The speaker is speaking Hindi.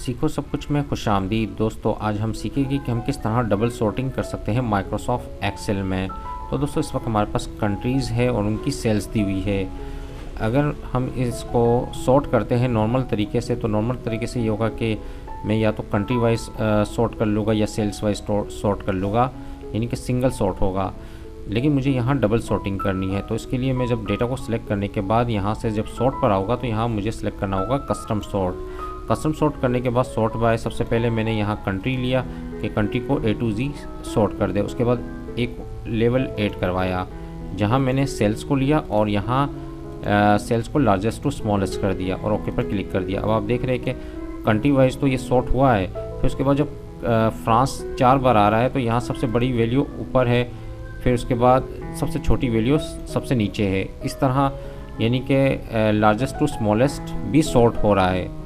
सीखो सब कुछ में खुशामदीद दोस्तों। आज हम सीखेंगे कि हम किस तरह डबल सॉर्टिंग कर सकते हैं माइक्रोसॉफ्ट एक्सेल में। तो दोस्तों इस वक्त हमारे पास कंट्रीज़ है और उनकी सेल्स दी हुई है। अगर हम इसको सॉर्ट करते हैं नॉर्मल तरीके से, तो नॉर्मल तरीके से ये होगा कि मैं या तो कंट्री वाइज सॉर्ट कर लूँगा या सेल्स वाइज सॉर्ट कर लूँगा, यानी कि सिंगल सॉर्ट होगा। लेकिन मुझे यहाँ डबल सॉर्टिंग करनी है, तो इसके लिए मैं जब डेटा को सिलेक्ट करने के बाद यहाँ से जब सॉर्ट पर आऊँगा तो यहाँ मुझे सिलेक्ट करना होगा कस्टम सॉर्ट। कस्टम सॉर्ट करने के बाद सॉर्ट बाय, सबसे पहले मैंने यहाँ कंट्री लिया कि कंट्री को A to Z सॉर्ट कर दे। उसके बाद एक लेवल ऐड करवाया जहाँ मैंने सेल्स को लिया और यहाँ सेल्स को लार्जेस्ट टू स्मॉलेस्ट कर दिया और ओके पर क्लिक कर दिया। अब आप देख रहे हैं कि कंट्री वाइज तो ये सॉर्ट हुआ है। फिर उसके बाद जब फ्रांस 4 बार आ रहा है तो यहाँ सबसे बड़ी वैल्यू ऊपर है, फिर उसके बाद सबसे छोटी वैल्यू सबसे नीचे है। इस तरह यानी कि लार्जेस्ट टू स्मॉलेस्ट भी सॉर्ट हो रहा है।